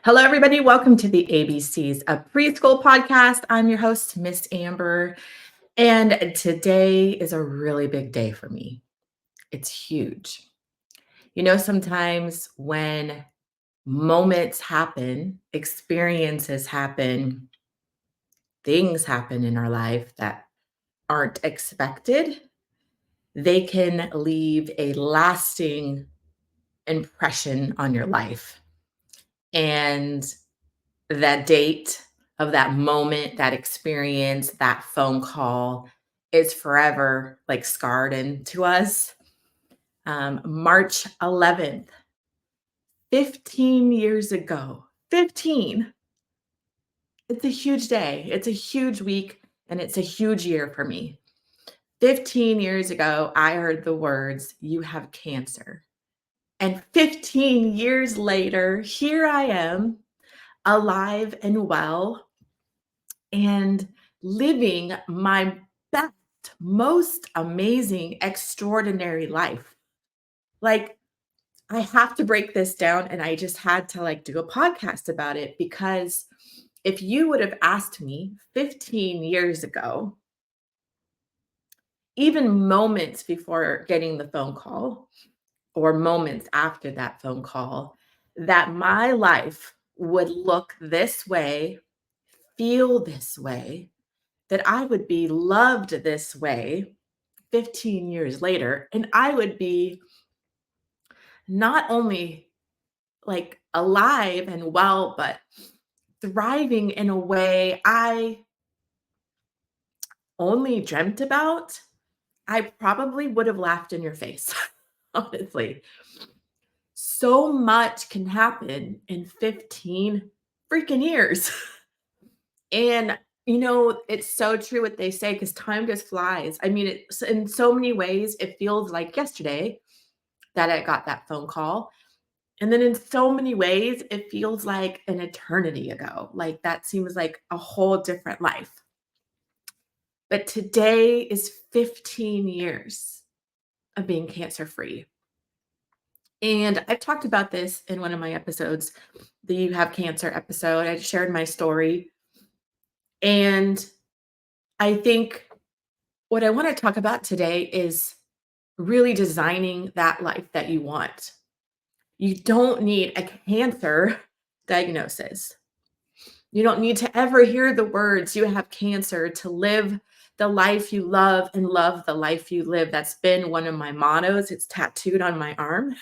Hello, everybody. Welcome to the ABCs of Preschool podcast. I'm your host, Miss Amber, and today is a really big day for me. It's huge. Sometimes when moments happen, experiences happen, things happen in our life that aren't expected, they can leave a lasting impression on your life. And that date of that moment, that experience, that phone call is forever like scarred into us. March 11th, 15 years ago. 15. It's a huge day. It's a huge week and it's a huge year for me. 15 years ago, I heard the words, "You have cancer." And 15 years later, here I am, alive and well, and living my best, most amazing, extraordinary life. Like, I have to break this down, and I just had to do a podcast about it because if you would have asked me 15 years ago, even moments before getting the phone call or moments after that phone call, that my life would look this way, feel this way, that I would be loved this way 15 years later, and I would be not only alive and well, but thriving in a way I only dreamt about, I probably would have laughed in your face, honestly. So much can happen in 15 freaking years. And it's so true what they say because time just flies. I mean, it's in so many ways, it feels like yesterday that I got that phone call. And then in so many ways, it feels like an eternity ago. Like that seems like a whole different life. But today is 15 years of being cancer free. And I've talked about this in one of my episodes, the You Have Cancer episode. I shared my story. And I think what I want to talk about today is really designing that life that you want. You don't need a cancer diagnosis. You don't need to ever hear the words, "You have cancer," to live the life you love and love the life you live. That's been one of my mottos. It's tattooed on my arm.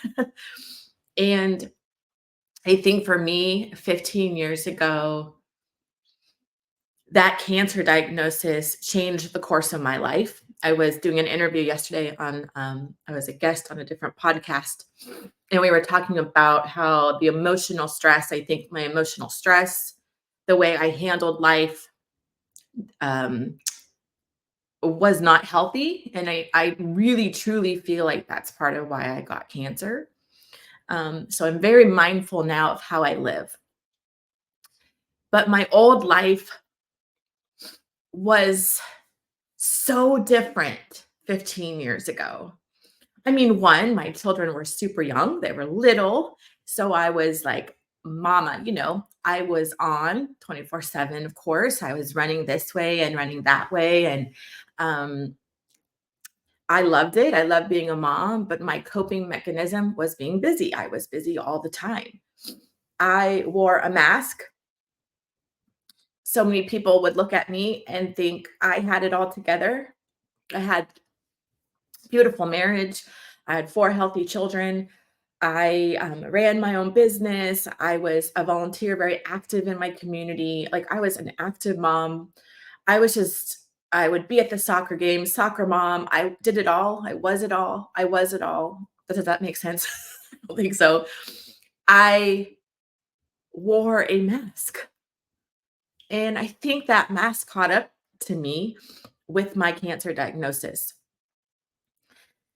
And I think for me, 15 years ago, that cancer diagnosis changed the course of my life. I was doing an interview yesterday I was a guest on a different podcast, and we were talking about how the emotional stress, I think my emotional stress, the way I handled life, um, was not healthy. And I really, truly feel like that's part of why I got cancer. So I'm very mindful now of how I live. But my old life was so different 15 years ago. I mean, one, my children were super young, they were little. So I was like, mama, I was on 24/7, of course. I was running this way and running that way. And um, I loved it. I loved being a mom, but my coping mechanism was being busy. I was busy all the time. I wore a mask. So many people would look at me and think I had it all together. I had beautiful marriage. I had 4 healthy children. I ran my own business. I was a volunteer, very active in my community. Like I was an active mom. I would be at the soccer game, soccer mom. I did it all. I was it all. I was it all. Does that make sense? I don't think so. I wore a mask. And I think that mask caught up to me with my cancer diagnosis.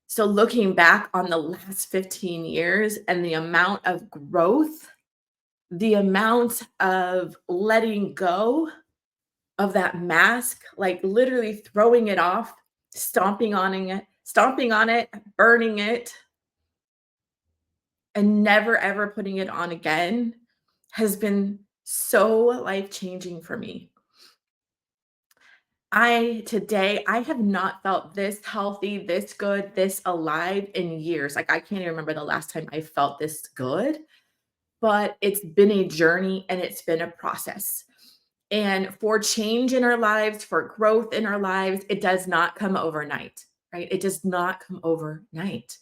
So looking back on the last 15 years and the amount of growth, the amount of letting go of that mask, like literally throwing it off, stomping on it, burning it, and never ever putting it on again has been so life-changing for me. I have not felt this healthy, this good, this alive in years. Like, I can't even remember the last time I felt this good, but it's been a journey and it's been a process. And for change in our lives, for growth in our lives, it does not come overnight, right? It does not come overnight.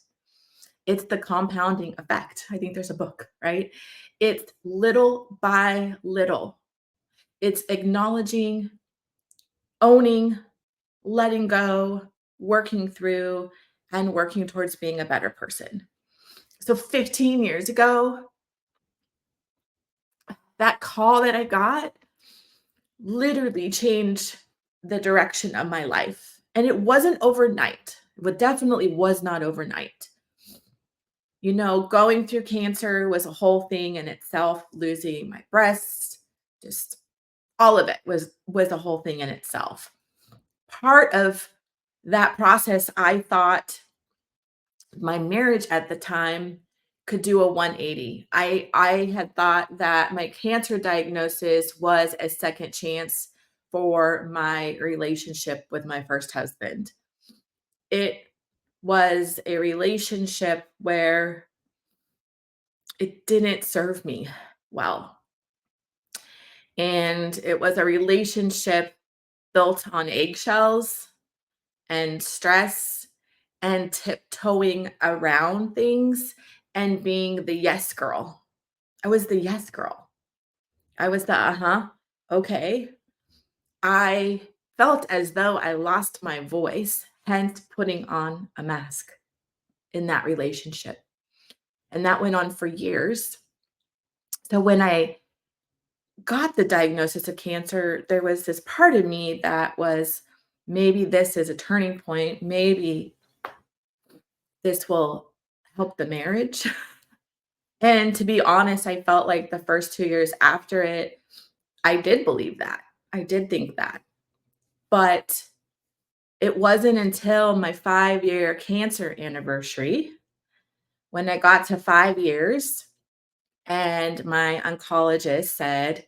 It's the compounding effect. I think there's a book, right? It's little by little. It's acknowledging, owning, letting go, working through, and working towards being a better person. So 15 years ago, that call that I got literally changed the direction of my life. And it wasn't overnight. It definitely was not overnight. Going through cancer was a whole thing in itself, losing my breasts, just all of it was a whole thing in itself. Part of that process, I thought my marriage at the time could do a 180. I had thought that my cancer diagnosis was a second chance for my relationship with my first husband. It was a relationship where it didn't serve me well. And it was a relationship built on eggshells and stress and tiptoeing around things and being the yes girl. I was the yes girl. I was the uh-huh. Okay. I felt as though I lost my voice, hence putting on a mask in that relationship. And that went on for years. So when I got the diagnosis of cancer, there was this part of me that was maybe this is a turning point. Maybe this will help the marriage. And to be honest, I felt like the first 2 years after it, I did believe that. I did think that. But it wasn't until my 5-year cancer anniversary when I got to 5 years and my oncologist said,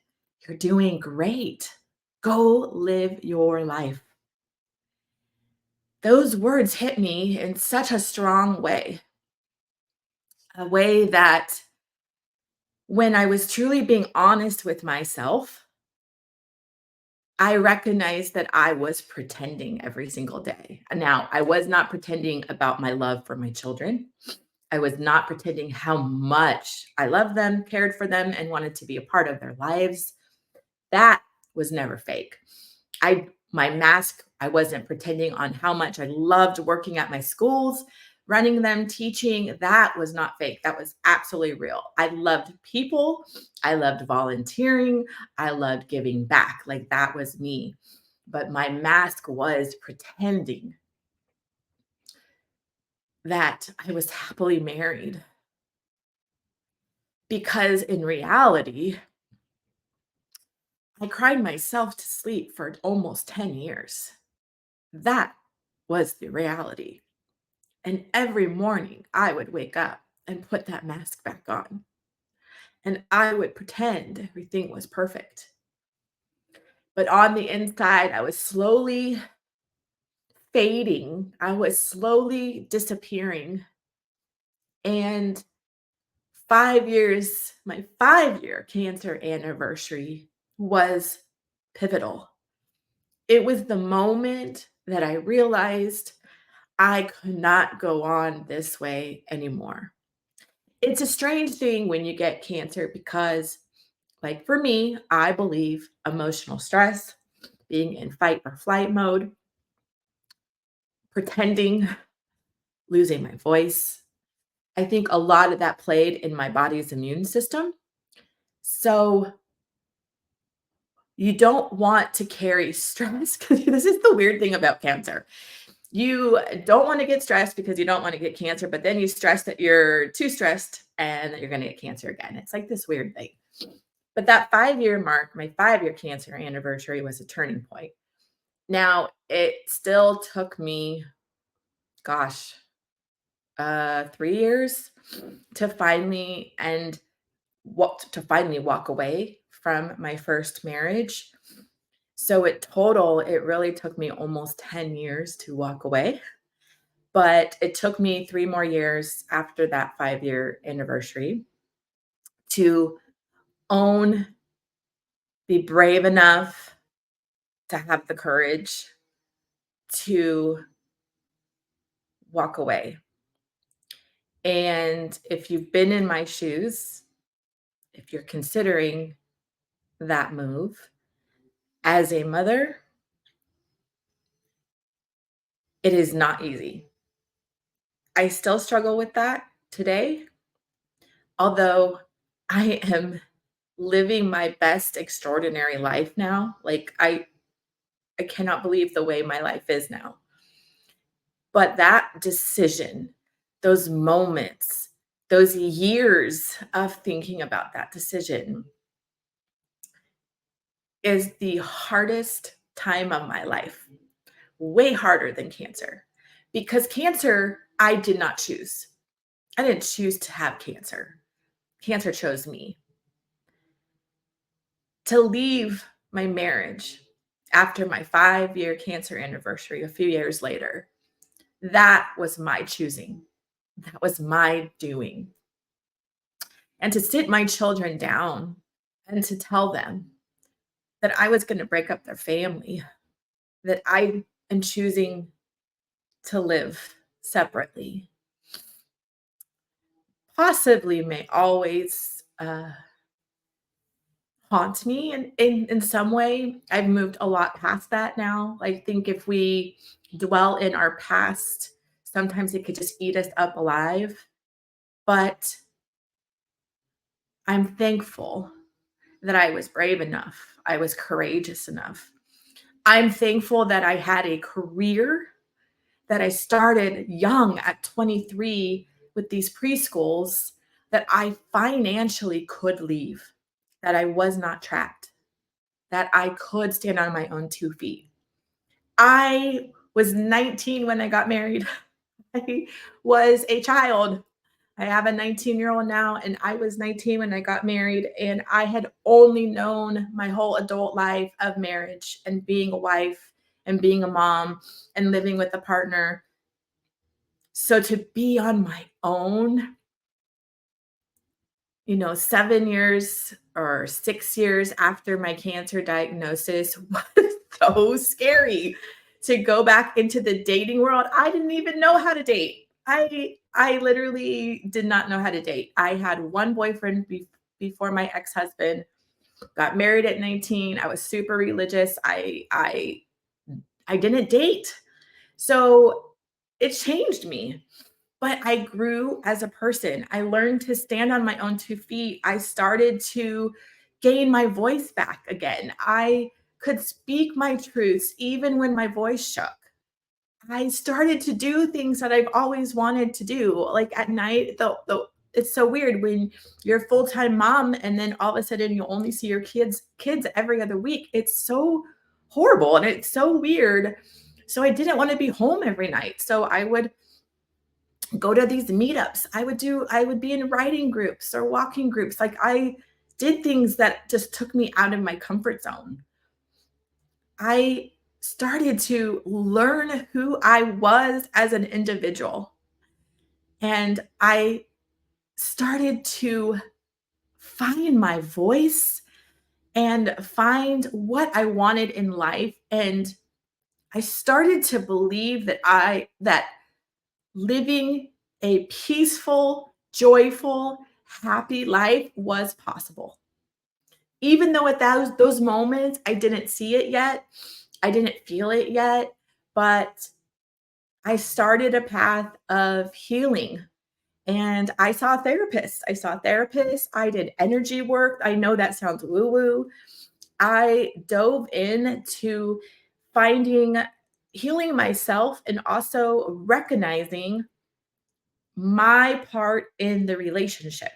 "You're doing great. Go live your life." Those words hit me in such a strong way, a way that when I was truly being honest with myself, I recognized that I was pretending every single day. Now, I was not pretending about my love for my children. I was not pretending how much I loved them, cared for them, and wanted to be a part of their lives. That was never fake. My mask, I wasn't pretending on how much I loved working at my schools, running them, teaching. That was not fake. That was absolutely real. I loved people. I loved volunteering. I loved giving back. Like that was me. But my mask was pretending that I was happily married because in reality, I cried myself to sleep for almost 10 years. That was the reality. And every morning I would wake up and put that mask back on. And I would pretend everything was perfect. But on the inside, I was slowly fading. I was slowly disappearing. And 5 years, my 5-year cancer anniversary was pivotal. It was the moment that I realized I could not go on this way anymore. It's a strange thing when you get cancer because, like for me, I believe emotional stress, being in fight or flight mode, pretending, losing my voice. I think a lot of that played in my body's immune system. So you don't want to carry stress because this is the weird thing about cancer. You don't want to get stressed because you don't want to get cancer, but then you stress that you're too stressed and that you're going to get cancer again. It's like this weird thing. But that 5-year mark, my 5-year cancer anniversary was a turning point. Now, it still took me, gosh, 3 years to finally end to finally walk away from my first marriage. So it total, it really took me almost 10 years to walk away, but it took me 3 more years after that 5-year anniversary to own, be brave enough to have the courage to walk away. And if you've been in my shoes, if you're considering that move as a mother, it is not easy. I still struggle with that today, although I am living my best extraordinary life now. Like I cannot believe the way my life is now. But that decision, those moments, those years of thinking about that decision is the hardest time of my life, way harder than cancer. Because cancer, I did not choose. I didn't choose to have cancer. Cancer chose me. To leave my marriage after my 5-year cancer anniversary a few years later, that was my choosing. That was my doing. And to sit my children down and to tell them that I was going to break up their family, that I am choosing to live separately, possibly may always haunt me in some way. I've moved a lot past that now. I think if we dwell in our past, sometimes it could just eat us up alive. But I'm thankful that I was brave enough. I was courageous enough. I'm thankful that I had a career, that I started young at 23 with these preschools, that I financially could leave, that I was not trapped, that I could stand on my own 2 feet. I was 19 when I got married. I was a child. I have a 19-year-old now, and I was 19 when I got married, and I had only known my whole adult life of marriage and being a wife and being a mom and living with a partner. So to be on my own, 7 years or 6 years after my cancer diagnosis was so scary to go back into the dating world. I didn't even know how to date. I literally did not know how to date. I had one boyfriend before my ex-husband, got married at 19. I was super religious. I didn't date. So it changed me. But I grew as a person. I learned to stand on my own 2 feet. I started to gain my voice back again. I could speak my truths even when my voice shook. I started to do things that I've always wanted to do. Like at night, the it's so weird when you're a full-time mom and then all of a sudden you only see your kids every other week. It's so horrible and it's so weird. So I didn't want to be home every night. So I would go to these meetups. I would be in writing groups or walking groups. Like I did things that just took me out of my comfort zone. I started to learn who I was as an individual. And I started to find my voice and find what I wanted in life. And I started to believe that living a peaceful, joyful, happy life was possible. Even though at those moments I didn't see it yet, I didn't feel it yet, but I started a path of healing and I saw therapists. I did energy work. I know that sounds woo woo. I dove into finding healing myself and also recognizing my part in the relationship,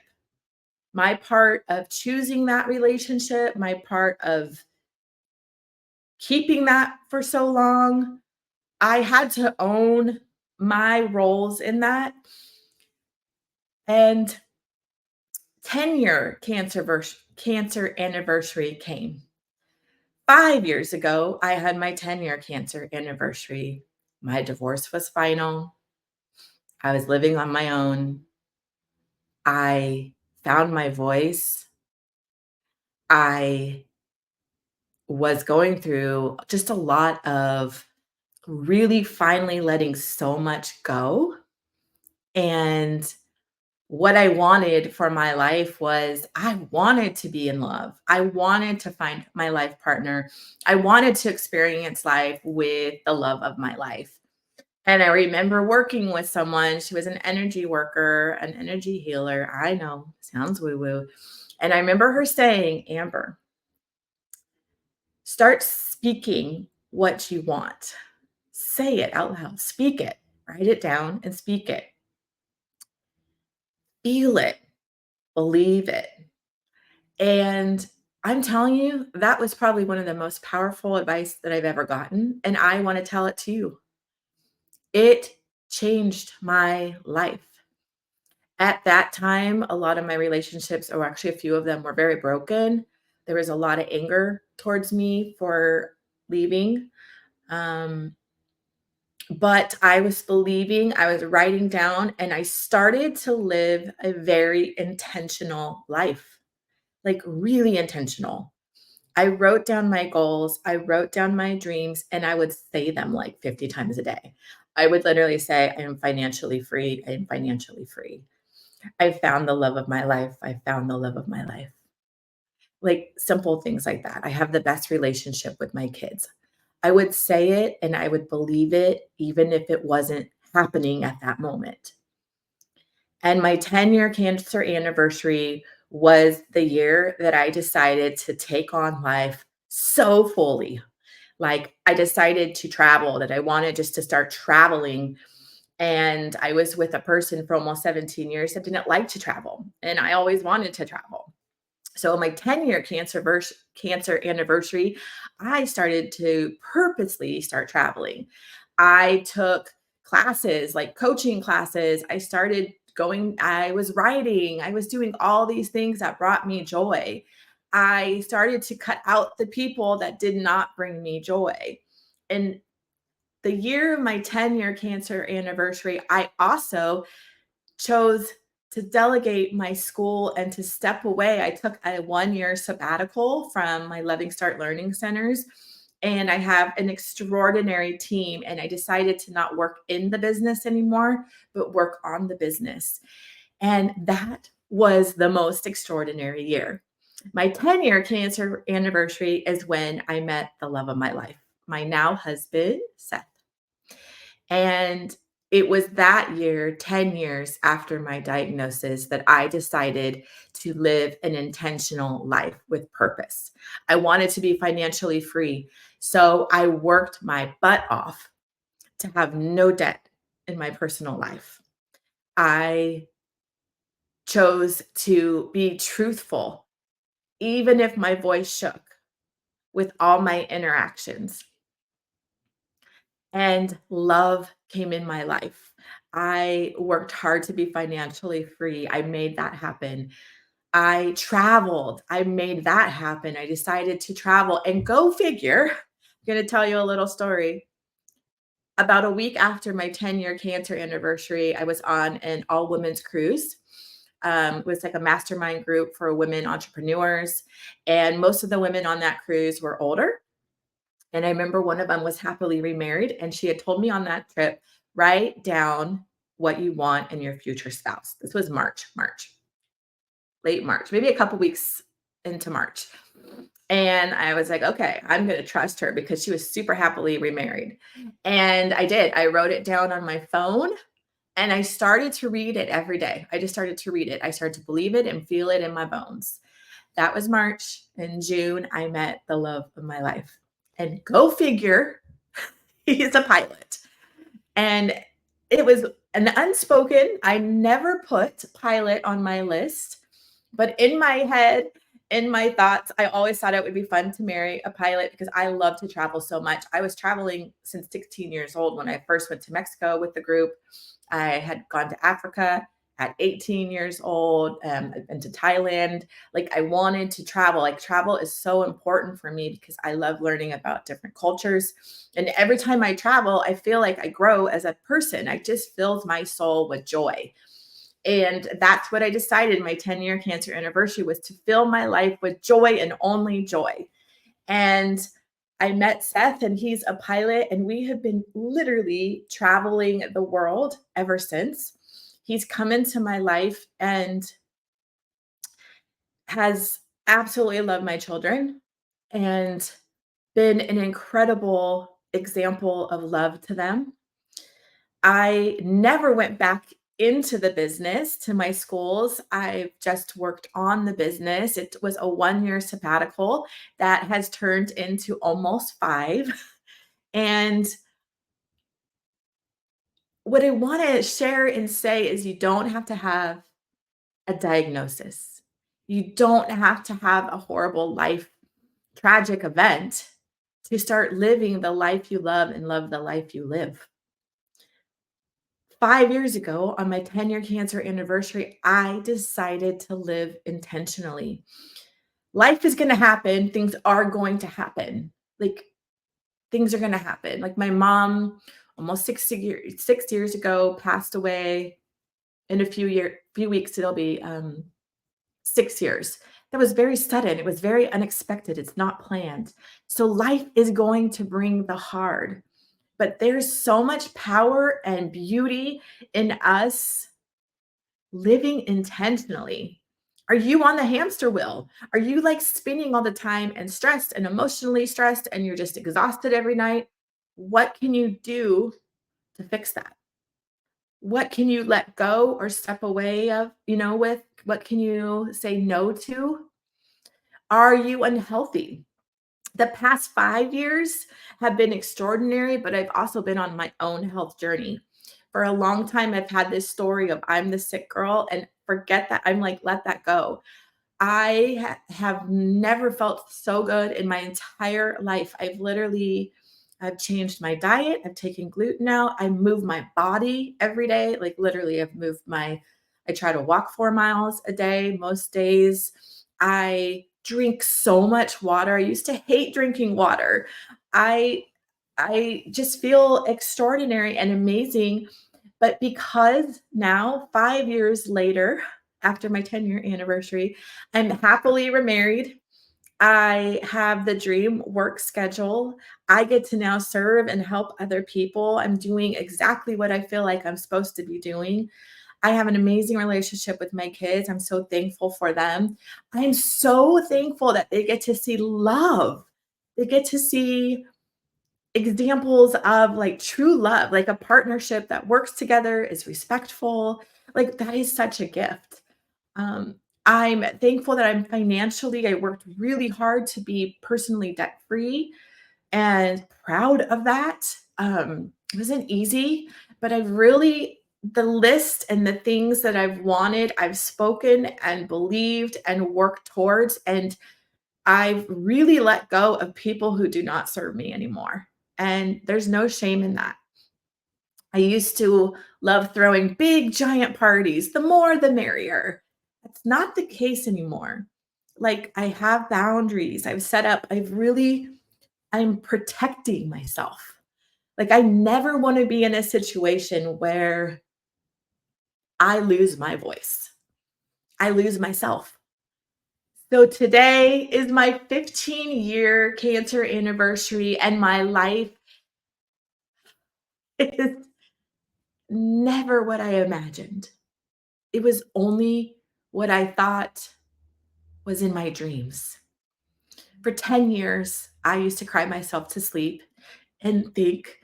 my part of choosing that relationship, my part of keeping that for so long. I had to own my roles in that. And 10-year cancer anniversary came. 5 years ago, I had my 10-year cancer anniversary. My divorce was final. I was living on my own. I found my voice. I was going through just a lot of really finally letting so much go. And what I wanted for my life was I wanted to be in love. I wanted to find my life partner. I wanted to experience life with the love of my life. And I remember working with someone, she was an energy worker, an energy healer. I know, sounds woo woo. And I remember her saying, Amber, start speaking what you want. Say it out loud, speak it, write it down and speak it. Feel it, believe it. And I'm telling you, that was probably one of the most powerful advice that I've ever gotten. And I want to tell it to you. It changed my life. At that time, a lot of my relationships, or actually a few of them, were very broken. There was a lot of anger towards me for leaving. Um, but I was believing, I was writing down, and I started to live a very intentional life, like really intentional. I wrote down my goals, I wrote down my dreams, and I would say them like 50 times a day. I would literally say, I am financially free. I am financially free. I found the love of my life. I found the love of my life. Like simple things like that. I have the best relationship with my kids. I would say it and I would believe it, even if it wasn't happening at that moment. And my 10-year cancer anniversary was the year that I decided to take on life so fully. Like I decided to travel, that I wanted just to start traveling. And I was with a person for almost 17 years that didn't like to travel. And I always wanted to travel. So my 10-year cancer anniversary, I started to purposely start traveling. I took classes, like coaching classes. I started going, I was writing, I was doing all these things that brought me joy. I started to cut out the people that did not bring me joy. And the year of my 10-year cancer anniversary, I also chose to delegate my school and to step away. I took a 1-year sabbatical from my Loving Start Learning Centers, and I have an extraordinary team, and I decided to not work in the business anymore, but work on the business. And that was the most extraordinary year. My 10-year cancer anniversary is when I met the love of my life, my now husband, Seth. And it was that year, 10 years after my diagnosis, that I decided to live an intentional life with purpose. I wanted to be financially free. So I worked my butt off to have no debt in my personal life. I chose to be truthful, even if my voice shook with all my interactions. And love came in my life. I worked hard to be financially free. I made that happen. I traveled. I made that happen. I decided to travel and go figure. I'm going to tell you a little story. About a week after my 10-year cancer anniversary, I was on an all women's cruise. It was like a mastermind group for women entrepreneurs. And most of the women on that cruise were older. And I remember one of them was happily remarried, and she had told me on that trip, write down what you want in your future spouse. This was March, late March, maybe a couple weeks into March. And I was like, okay, I'm going to trust her because she was super happily remarried. And I did. I wrote it down on my phone and I started to read it every day. I just started to read it. I started to believe it and feel it in my bones. That was March. In June, I met the love of my life. And go figure, he's a pilot. And it was an unspoken, I never put pilot on my list, but in my head, in my thoughts, I always thought it would be fun to marry a pilot because I love to travel so much. I was traveling since 16 years old when I first went to Mexico with the group. I had gone to Africa at 18 years old. I've been to Thailand. Like I wanted to travel. Like travel is so important for me because I love learning about different cultures. And every time I travel, I feel like I grow as a person. I just fills my soul with joy. And that's what I decided my 10-year cancer anniversary was to fill my life with joy and only joy. And I met Seth, and he's a pilot, and we have been literally traveling the world ever since. He's come into my life and has absolutely loved my children and been an incredible example of love to them. I never went back into the business to my schools. I've just worked on the business. It was a 1-year sabbatical that has turned into almost 5. And what I want to share and say is you don't have to have a diagnosis. You don't have to have a horrible life, tragic event to start living the life you love and love the life you live. 5 years ago, on my 10-year cancer anniversary, I decided to live intentionally. Life is going to happen. Things are going to happen. Like things are going to happen. Like my mom, almost 6 years ago, passed away. In a few weeks, it'll be 6 years. That was very sudden. It was very unexpected. It's not planned. So life is going to bring the hard. But there's so much power and beauty in us living intentionally. Are you on the hamster wheel? Are you like spinning all the time and stressed and emotionally stressed and you're just exhausted every night? What can you do to fix that? What can you let go or step away of, with? What can you say no to? Are you unhealthy? The past 5 years have been extraordinary, but I've also been on my own health journey. For a long time, I've had this story of I'm the sick girl and forget that. I'm like, let that go. I have never felt so good in my entire life. I've changed my diet. I've taken gluten out. I move my body every day. Like literally, I try to walk 4 miles a day most days. I drink so much water. I used to hate drinking water. I I just feel extraordinary and amazing. But because now, 5 years later, after my 10-year anniversary, I'm happily remarried. I have the dream work schedule. I get to now serve and help other people. I'm doing exactly what I feel like I'm supposed to be doing. I have an amazing relationship with my kids. I'm so thankful for them. I'm so thankful that they get to see love. They get to see examples of like true love, like a partnership that works together, is respectful. Like that is such a gift. Um, I'm thankful that I worked really hard to be personally debt free and proud of that. It wasn't easy, but the list and the things that I've wanted, I've spoken and believed and worked towards. And I've really let go of people who do not serve me anymore. And there's no shame in that. I used to love throwing big, giant parties. The more, the merrier. That's not the case anymore. Like, I have boundaries. I'm protecting myself. Like, I never want to be in a situation where I lose my voice, I lose myself. So today is my 15-year cancer anniversary, and my life is never what I imagined. It was only what I thought was in my dreams. For 10 years, I used to cry myself to sleep and think,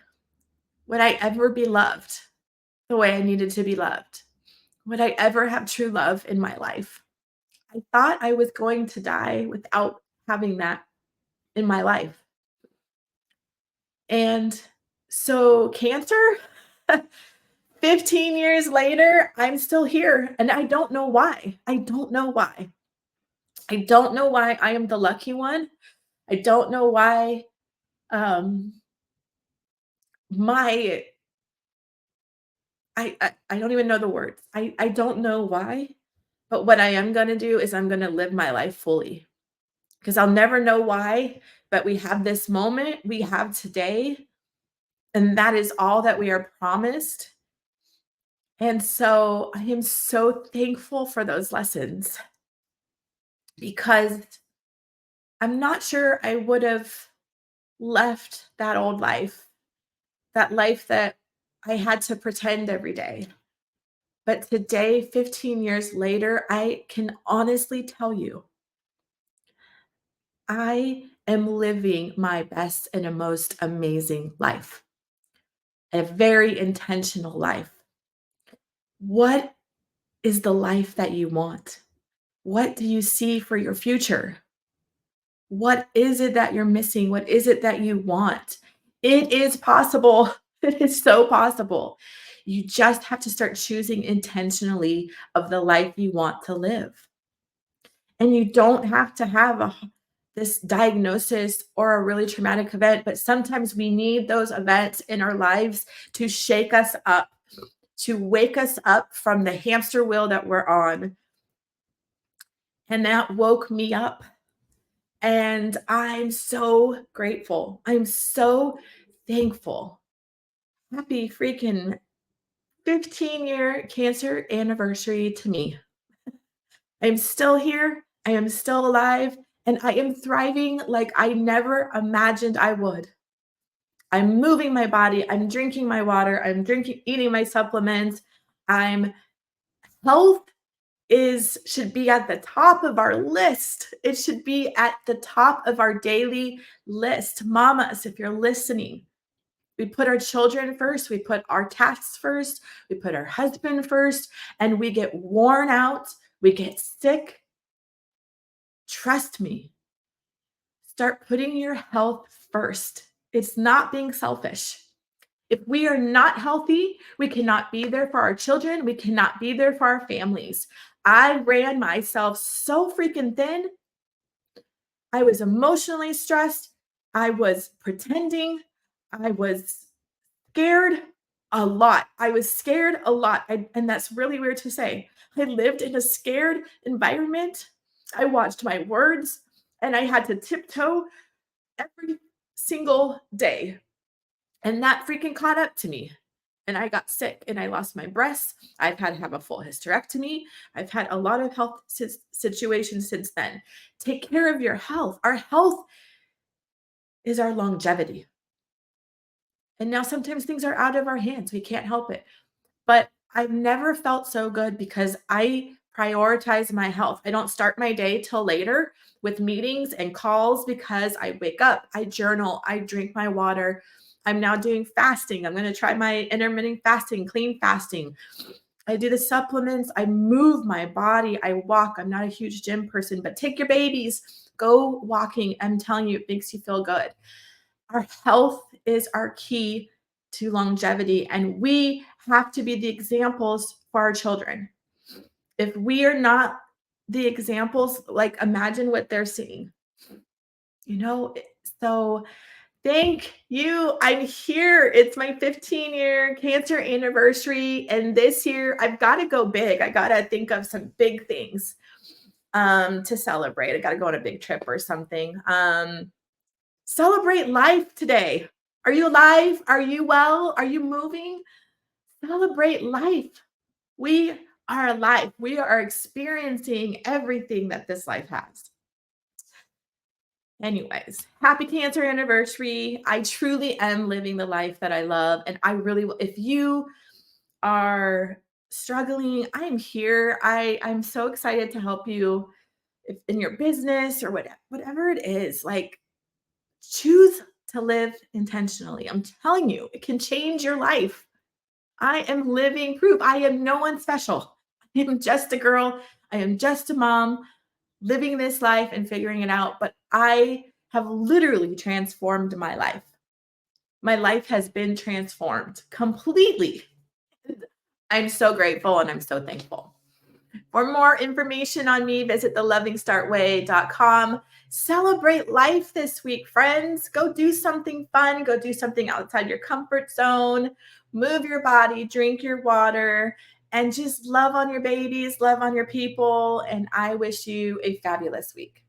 would I ever be loved the way I needed to be loved? Would I ever have true love in my life? I thought I was going to die without having that in my life. And so, cancer, 15 years later, I'm still here and I don't know why. I don't know why. I don't know why I am the lucky one. I don't know why um, my I don't even know the words. I don't know why, but what I am gonna do is I'm gonna live my life fully, because I'll never know why, but we have this moment, we have today, and that is all that we are promised. And so I am so thankful for those lessons because I'm not sure I would have left that old life, that life that I had to pretend every day. But today, 15 years later, I can honestly tell you, I am living my best and a most amazing life, a very intentional life. What is the life that you want? What do you see for your future? What is it that you're missing? What is it that you want? It is possible. It is so possible. You just have to start choosing intentionally of the life you want to live. And you don't have to have this diagnosis or a really traumatic event, but sometimes we need those events in our lives to shake us up, to wake us up from the hamster wheel that we're on. And that woke me up. And I'm so grateful. I'm so thankful. Happy freaking 15-year cancer anniversary to me. I'm still here. I am still alive. And I am thriving like I never imagined I would. I'm moving my body. I'm drinking my water. Eating my supplements. I'm health is should be at the top of our list. It should be at the top of our daily list. Mamas, if you're listening, we put our children first, we put our tasks first, we put our husband first, and we get worn out, we get sick. Trust me, start putting your health first. It's not being selfish. If we are not healthy, we cannot be there for our children. We cannot be there for our families. I ran myself so freaking thin. I was emotionally stressed. I was pretending. I was scared a lot. I was scared a lot. And that's really weird to say. I lived in a scared environment. I watched my words and I had to tiptoe every single day. And that freaking caught up to me. And I got sick and I lost my breasts. I've had to have a full hysterectomy. I've had a lot of health situations since then. Take care of your health. Our health is our longevity. And now sometimes things are out of our hands. We can't help it. But I've never felt so good because I prioritize my health. I don't start my day till later with meetings and calls because I wake up, I journal, I drink my water. I'm now doing fasting. I'm going to try my intermittent fasting, clean fasting. I do the supplements. I move my body. I walk. I'm not a huge gym person, but take your babies, go walking. I'm telling you, it makes you feel good. Our health is our key to longevity, and we have to be the examples for our children. If we are not the examples, like imagine what they're seeing, you know? So thank you. I'm here. It's my 15-year cancer anniversary. And this year I've got to go big. I got to think of some big things to celebrate. I got to go on a big trip or something. Celebrate life today. Are you alive? Are you well? Are you moving? Celebrate life. We are alive. We are experiencing everything that this life has. Anyways, happy cancer anniversary. I truly am living the life that I love. And I really will. If you are struggling, I am here. I'm so excited to help you if in your business or whatever it is. Like, choose to live intentionally. I'm telling you, it can change your life. I am living proof. I am no one special. I am just a girl. I am just a mom living this life and figuring it out. But I have literally transformed my life. My life has been transformed completely. I'm so grateful and I'm so thankful. For more information on me, visit thelovingstartway.com. Celebrate life this week, friends. Go do something fun. Go do something outside your comfort zone. Move your body, drink your water, and just love on your babies, love on your people. And I wish you a fabulous week.